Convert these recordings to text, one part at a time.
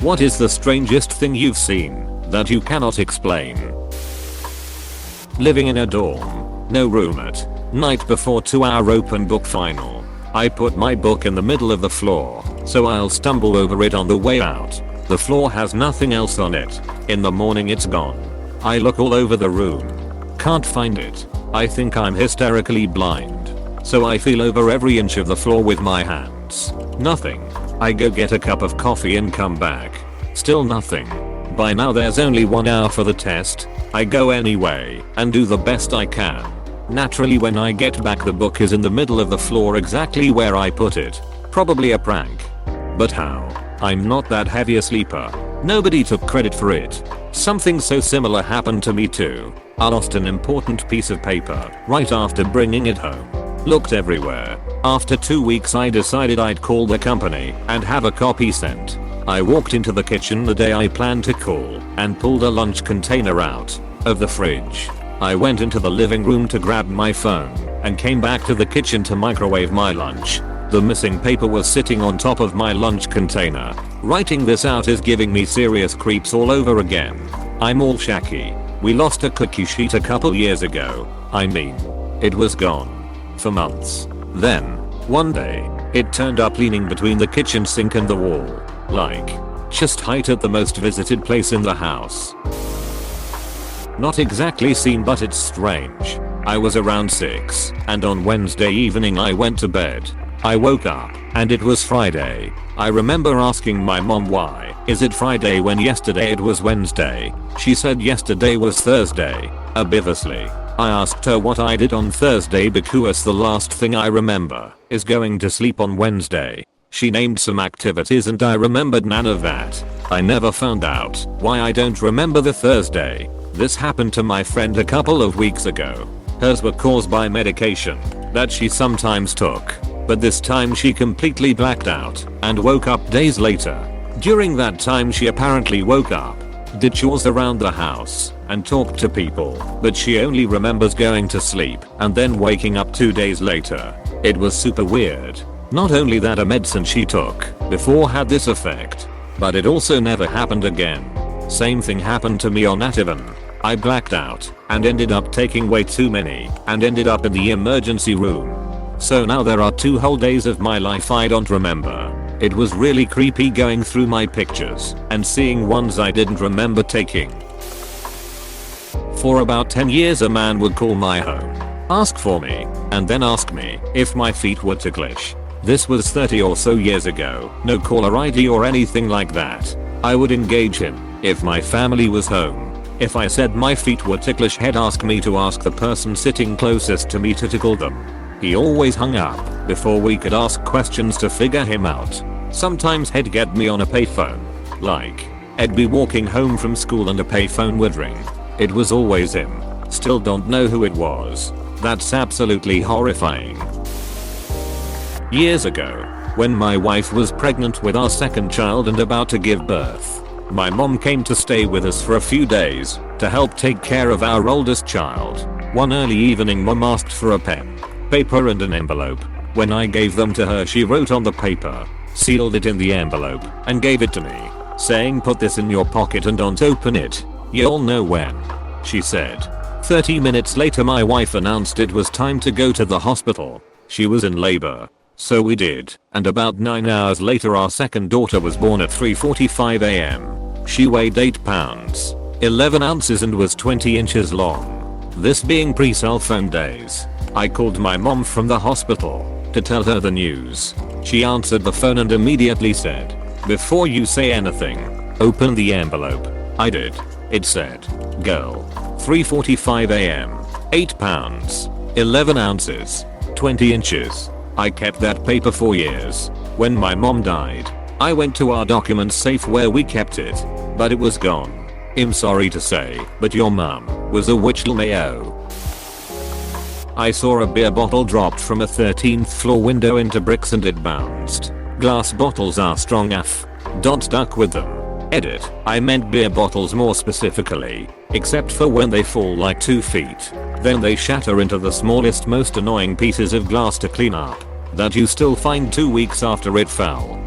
What is the strangest thing you've seen that you cannot explain? Living in a dorm. No roommate. Night before 2-hour open book final. I put my book in the middle of the floor, so I'll stumble over it on the way out. The floor has nothing else on it. In the morning it's gone. I look all over the room. Can't find it. I think I'm hysterically blind. So I feel over every inch of the floor with my hands. Nothing. I go get a cup of coffee and come back. Still nothing. By now there's only 1 hour for the test. I go anyway and do the best I can. Naturally when I get back the book is in the middle of the floor exactly where I put it. Probably a prank. But how? I'm not that heavy a sleeper. Nobody took credit for it. Something so similar happened to me too. I lost an important piece of paper right after bringing it home. Looked everywhere. After 2 weeks I decided I'd call the company and have a copy sent. I walked into the kitchen the day I planned to call and pulled a lunch container out of the fridge. I went into the living room to grab my phone and came back to the kitchen to microwave my lunch. The missing paper was sitting on top of my lunch container. Writing this out is giving me serious creeps all over again. I'm all shaky. We lost a cookie sheet a couple years ago. I mean, it was gone. For months. Then, one day, it turned up leaning between the kitchen sink and the wall. Like, just height at the most visited place in the house. Not exactly seen but it's strange. I was around 6 and on Wednesday evening I went to bed. I woke up and it was Friday. I remember asking my mom why is it Friday when yesterday it was Wednesday. She said yesterday was Thursday. Obviously. I asked her what I did on Thursday because the last thing I remember is going to sleep on Wednesday. She named some activities and I remembered none of that. I never found out why I don't remember the Thursday. This happened to my friend a couple of weeks ago. Hers were caused by medication that she sometimes took, but this time she completely blacked out and woke up days later. During that time she apparently woke up, did chores around the house, and talked to people, but she only remembers going to sleep and then waking up 2 days later. It was super weird. Not only that a medicine she took before had this effect, but it also never happened again. Same thing happened to me on Ativan. I blacked out and ended up taking way too many and ended up in the emergency room. So now there are 2 whole days of my life I don't remember. It was really creepy going through my pictures and seeing ones I didn't remember taking. For about 10 years a man would call my home, ask for me, and then ask me if my feet were ticklish. This was 30 or so years ago, no caller ID or anything like that. I would engage him if my family was home. If I said my feet were ticklish he'd ask me to ask the person sitting closest to me to tickle them. He always hung up before we could ask questions to figure him out. Sometimes he'd get me on a payphone. Like, I'd be walking home from school and a payphone would ring. It was always him. Still don't know who it was. That's absolutely horrifying. Years ago, when my wife was pregnant with our second child and about to give birth, my mom came to stay with us for a few days to help take care of our oldest child. One early evening mom asked for a pen, paper and an envelope. When I gave them to her she wrote on the paper, sealed it in the envelope, and gave it to me, saying put this in your pocket and don't open it. You'll know when. She said. 30 minutes later my wife announced it was time to go to the hospital. She was in labor. So we did, and about 9 hours later our second daughter was born at 3:45 am. She weighed 8 pounds, 11 ounces and was 20 inches long. This being pre-cell phone days, I called my mom from the hospital to tell her the news. She answered the phone and immediately said, "Before you say anything, open the envelope." I did. It said, "Girl, 3:45 am, 8 pounds, 11 ounces, 20 inches. I kept that paper for years. When my mom died, I went to our documents safe where we kept it, but it was gone. I'm sorry to say, but your mom was a witch mayo. I saw a beer bottle dropped from a 13th floor window into bricks and it bounced. Glass bottles are strong af. Stuck with them. Edit, I meant beer bottles more specifically, except for when they fall like 2 feet. Then they shatter into the smallest most annoying pieces of glass to clean up, that you still find 2 weeks after it fell.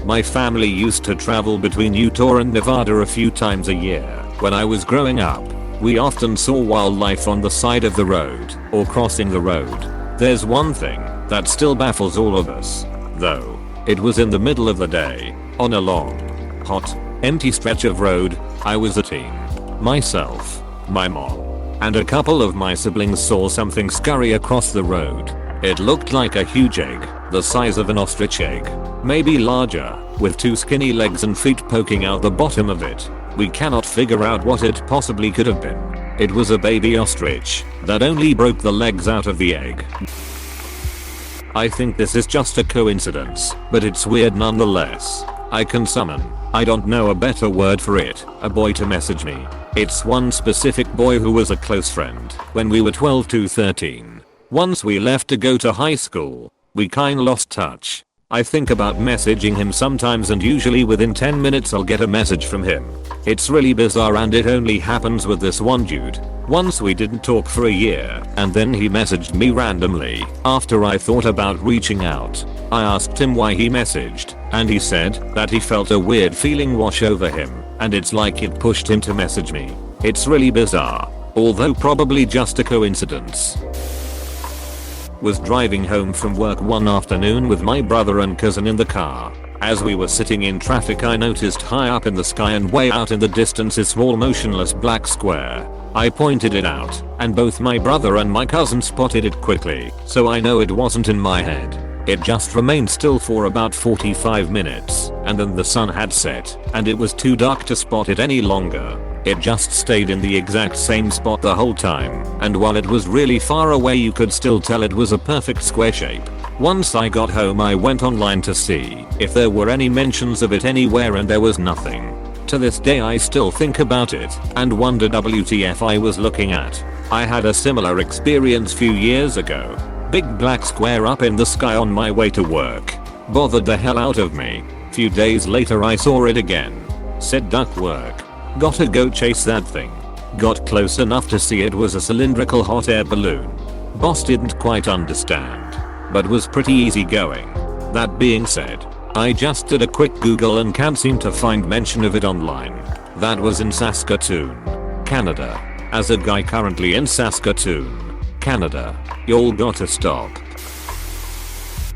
My family used to travel between Utah and Nevada a few times a year. When I was growing up, we often saw wildlife on the side of the road or crossing the road. There's one thing that still baffles all of us, though. It was in the middle of the day, on a long, hot, empty stretch of road. I was a teen. Myself, my mom, and a couple of my siblings saw something scurry across the road. It looked like a huge egg, the size of an ostrich egg, maybe larger, with 2 skinny legs and feet poking out the bottom of it. We cannot figure out what it possibly could have been. It was a baby ostrich that only broke the legs out of the egg. I think this is just a coincidence, but it's weird nonetheless. I can summon, I don't know a better word for it, a boy to message me. It's one specific boy who was a close friend when we were 12 to 13. Once we left to go to high school, we kinda lost touch. I think about messaging him sometimes and usually within 10 minutes I'll get a message from him. It's really bizarre and it only happens with this one dude. Once we didn't talk for a year and then he messaged me randomly after I thought about reaching out. I asked him why he messaged and he said that he felt a weird feeling wash over him and it's like it pushed him to message me. It's really bizarre, although probably just a coincidence. Was driving home from work one afternoon with my brother and cousin in the car. As we were sitting in traffic I noticed high up in the sky and way out in the distance a small motionless black square. I pointed it out and both my brother and my cousin spotted it quickly, so I know it wasn't in my head. It just remained still for about 45 minutes and then the sun had set and it was too dark to spot it any longer. It just stayed in the exact same spot the whole time, and while it was really far away you could still tell it was a perfect square shape. Once I got home I went online to see if there were any mentions of it anywhere and there was nothing. To this day I still think about it and wonder WTF I was looking at. I had a similar experience few years ago. Big black square up in the sky on my way to work. Bothered the hell out of me. Few days later I saw it again. Said duck work. Gotta go chase that thing. Got close enough to see it was a cylindrical hot air balloon. Boss didn't quite understand, but was pretty easy going. That being said, I just did a quick Google and can't seem to find mention of it online. That was in Saskatoon, Canada. As a guy currently in Saskatoon, Canada, y'all gotta stop.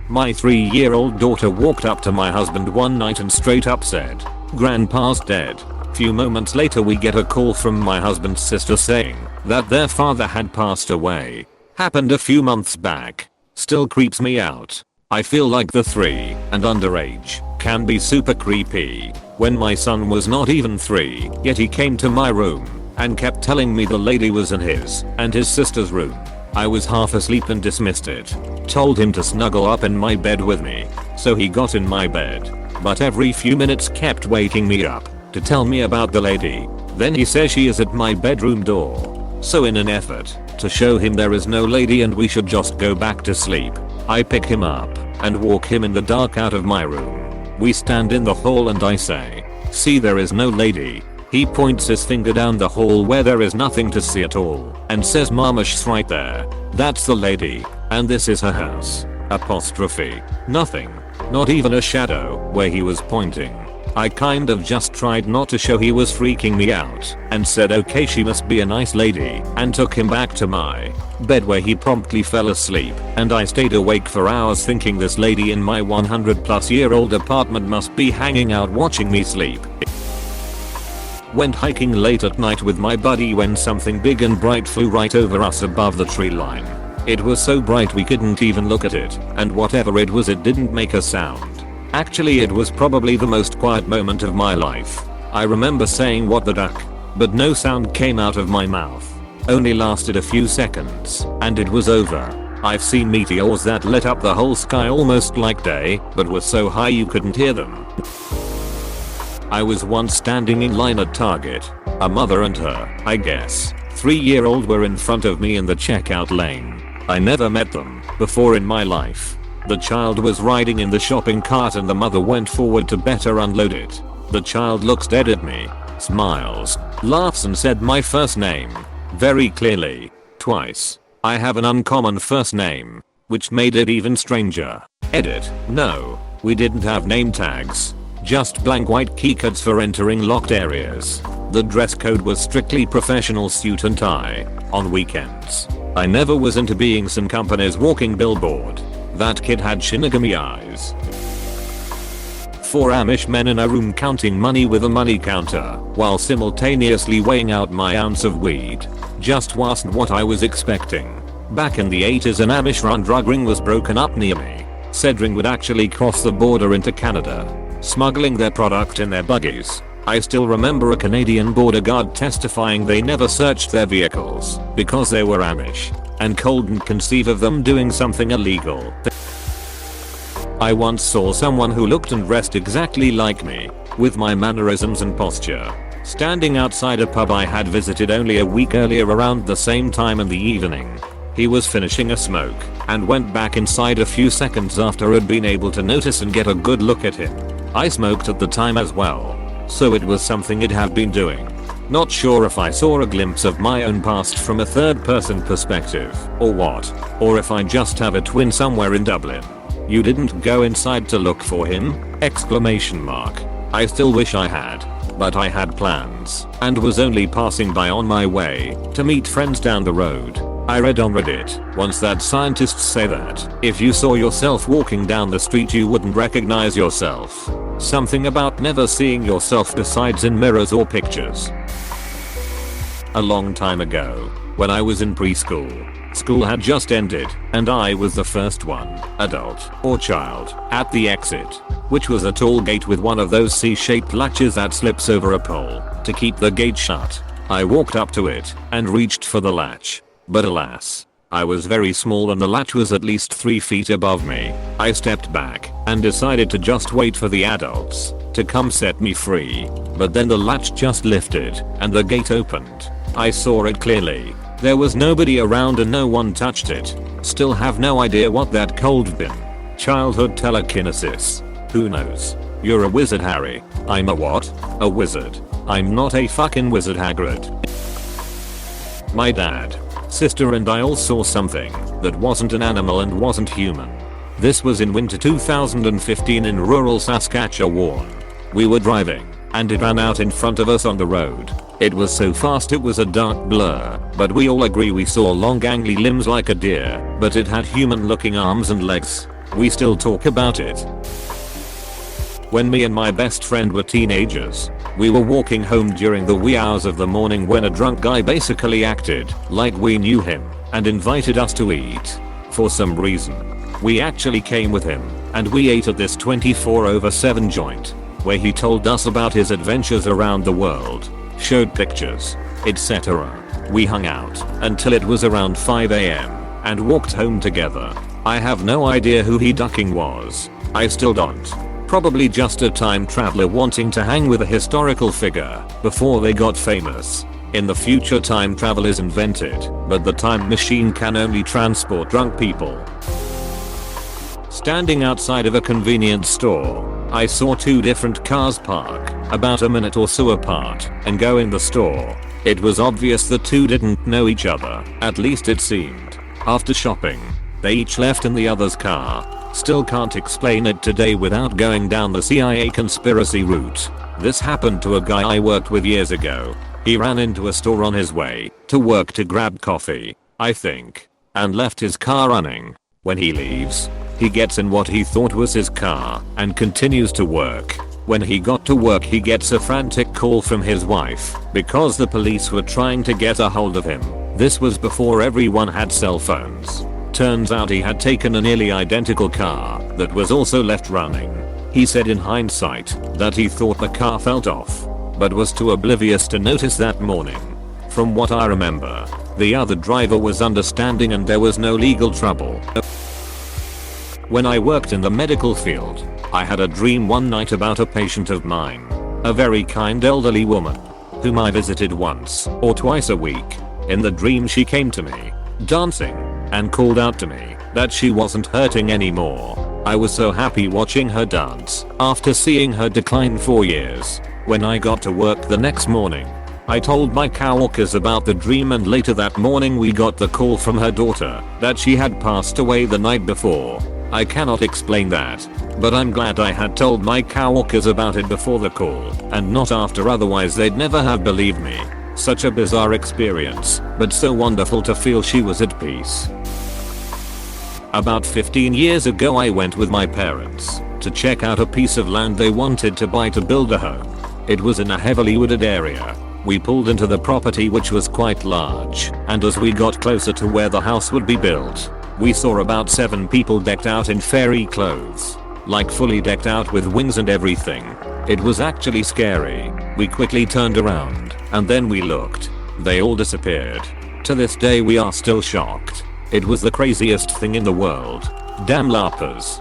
My 3-year-old daughter walked up to my husband one night and straight up said, "Grandpa's dead." Few moments later we get a call from my husband's sister saying that their father had passed away. Happened a few months back. Still creeps me out. I feel like the 3 and underage can be super creepy. When my son was not even 3, yet he came to my room and kept telling me the lady was in his and his sister's room. I was half asleep and dismissed it. Told him to snuggle up in my bed with me, so he got in my bed, but every few minutes kept waking me up to tell me about the lady. Then he says she is at my bedroom door. So in an effort to show him there is no lady and we should just go back to sleep, I pick him up and walk him in the dark out of my room. We stand in the hall and I say, "See, there is no lady." He points his finger down the hall where there is nothing to see at all and says, "Mama, she's right there. That's the lady, and this is her house." Apostrophe. Nothing. Not even a shadow where he was pointing. I kind of just tried not to show he was freaking me out and said okay, she must be a nice lady, and took him back to my bed where he promptly fell asleep, and I stayed awake for hours thinking this lady in my 100+ year old apartment must be hanging out watching me sleep. Went hiking late at night with my buddy when something big and bright flew right over us above the tree line. It was so bright we couldn't even look at it, and whatever it was it didn't make a sound. Actually it was probably the most quiet moment of my life. I remember saying "what the duck," but no sound came out of my mouth. Only lasted a few seconds, and it was over. I've seen meteors that lit up the whole sky almost like day, but were so high you couldn't hear them. I was once standing in line at Target. A mother and her, I guess, 3-year-old were in front of me in the checkout lane. I never met them before in my life. The child was riding in the shopping cart and the mother went forward to better unload it. The child looks dead at me, smiles, laughs and said my first name. Very clearly. Twice. I have an uncommon first name, which made it even stranger. Edit. No. We didn't have name tags. Just blank white keycards for entering locked areas. The dress code was strictly professional suit and tie. On weekends, I never was into being some company's walking billboard. That kid had Shinigami eyes. 4 Amish men in a room counting money with a money counter while simultaneously weighing out my ounce of weed. Just wasn't what I was expecting. Back in the 80s an Amish run drug ring was broken up near me. Said ring would actually cross the border into Canada, smuggling their product in their buggies. I still remember a Canadian border guard testifying they never searched their vehicles because they were Amish and couldn't conceive of them doing something illegal. I once saw someone who looked and dressed exactly like me, with my mannerisms and posture, standing outside a pub I had visited only a week earlier around the same time in the evening. He was finishing a smoke and went back inside a few seconds after I'd been able to notice and get a good look at him. I smoked at the time as well, so it was something I'd have been doing. Not sure if I saw a glimpse of my own past from a third person perspective or what, or if I just have a twin somewhere in Dublin. You didn't go inside to look for him? Exclamation mark. I still wish I had, but I had plans and was only passing by on my way to meet friends down the road. I read on Reddit once that scientists say that if you saw yourself walking down the street you wouldn't recognize yourself. Something about never seeing yourself besides in mirrors or pictures. A long time ago, when I was in preschool, school had just ended and I was the first one, adult or child, at the exit, which was a tall gate with one of those C-shaped latches that slips over a pole to keep the gate shut. I walked up to it and reached for the latch. But alas, I was very small and the latch was at least 3 feet above me. I stepped back and decided to just wait for the adults to come set me free. But then the latch just lifted and the gate opened. I saw it clearly. There was nobody around and no one touched it. Still have no idea what that could've been. Childhood telekinesis. Who knows? You're a wizard, Harry. I'm a what? A wizard. I'm not a fucking wizard, Hagrid. My dad, sister and I all saw something that wasn't an animal and wasn't human. This was in winter 2015 in rural Saskatchewan. We were driving and it ran out in front of us on the road. It was so fast it was a dark blur, but we all agree we saw long gangly limbs like a deer, but it had human looking arms and legs. We still talk about it. When me and my best friend were teenagers, we were walking home during the wee hours of the morning when a drunk guy basically acted like we knew him and invited us to eat. For some reason, we actually came with him and we ate at this 24/7 joint where he told us about his adventures around the world, showed pictures, etc. We hung out until it was around 5 AM and walked home together. I have no idea who he ducking was. I still don't. Probably just a time traveler wanting to hang with a historical figure before they got famous. In the future time travel is invented, but the time machine can only transport drunk people. Standing outside of a convenience store, I saw 2 different cars park about a minute or so apart and go in the store. It was obvious the 2 didn't know each other, at least it seemed. After shopping, they each left in the other's car. Still can't explain it today without going down the CIA conspiracy route. This happened to a guy I worked with years ago. He ran into a store on his way to work to grab coffee, I think, and left his car running. When he leaves, he gets in what he thought was his car and continues to work. When he got to work he gets a frantic call from his wife because the police were trying to get a hold of him. This was before everyone had cell phones. Turns out he had taken a nearly identical car that was also left running. He said in hindsight that he thought the car felt off, but was too oblivious to notice that morning. From what I remember, the other driver was understanding and there was no legal trouble. When I worked in the medical field, I had a dream one night about a patient of mine, a very kind elderly woman, whom I visited once or twice a week. In the dream she came to me, dancing, and called out to me that she wasn't hurting anymore. I was so happy watching her dance after seeing her decline for years. When I got to work the next morning, I told my coworkers about the dream and later that morning we got the call from her daughter that she had passed away the night before. I cannot explain that. But I'm glad I had told my coworkers about it before the call and not after, otherwise they'd never have believed me. Such a bizarre experience, but so wonderful to feel she was at peace. About 15 years ago I went with my parents to check out a piece of land they wanted to buy to build a home. It was in a heavily wooded area. We pulled into the property, which was quite large, and as we got closer to where the house would be built, we saw about 7 people decked out in fairy clothes. Like fully decked out with wings and everything. It was actually scary. We quickly turned around, and then we looked. They all disappeared. To this day we are still shocked. It was the craziest thing in the world. Damn LARPers.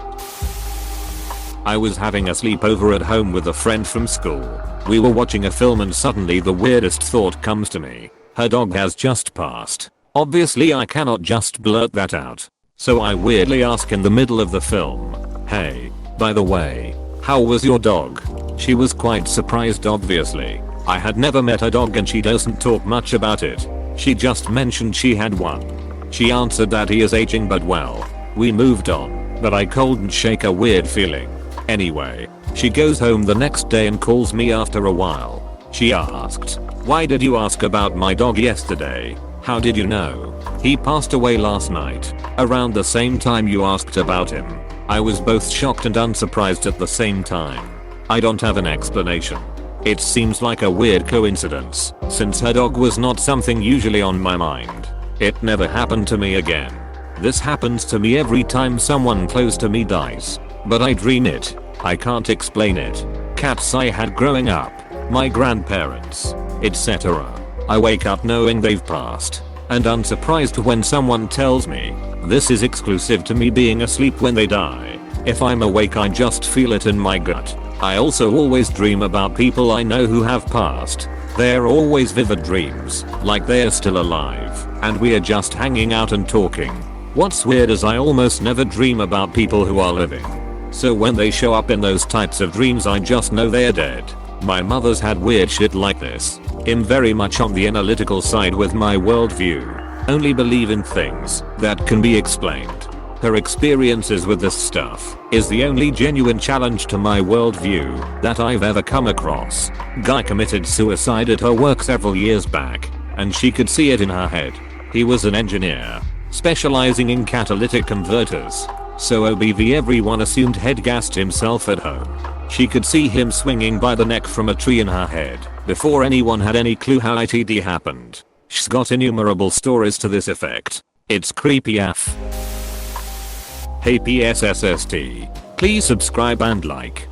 I was having a sleepover at home with a friend from school. We were watching a film and suddenly the weirdest thought comes to me. Her dog has just passed. Obviously I cannot just blurt that out. So I weirdly ask in the middle of the film, "Hey, by the way, how was your dog?" She was quite surprised obviously. I had never met a dog and she doesn't talk much about it. She just mentioned she had one. She answered that he is aging but well. We moved on, but I couldn't shake a weird feeling. Anyway, she goes home the next day and calls me after a while. She asked, "Why did you ask about my dog yesterday? How did you know? He passed away last night, around the same time you asked about him." I was both shocked and unsurprised at the same time. I don't have an explanation. It seems like a weird coincidence, since her dog was not something usually on my mind. It never happened to me again. This happens to me every time someone close to me dies. But I dream it. I can't explain it. Cats I had growing up, my grandparents, etc. I wake up knowing they've passed, and unsurprised when someone tells me. This is exclusive to me being asleep when they die. If I'm awake I just feel it in my gut. I also always dream about people I know who have passed. They're always vivid dreams, like they're still alive, and we are just hanging out and talking. What's weird is I almost never dream about people who are living. So when they show up in those types of dreams I just know they're dead. My mother's had weird shit like this. I'm very much on the analytical side with my worldview. Only believe in things that can be explained. Her experiences with this stuff is the only genuine challenge to my worldview that I've ever come across. Guy committed suicide at her work several years back, and she could see it in her head. He was an engineer, specializing in catalytic converters. So OBV everyone assumed he'd gassed himself at home. She could see him swinging by the neck from a tree in her head before anyone had any clue how it happened. She's got innumerable stories to this effect. It's creepy AF. Hey PSSST. Please subscribe and like.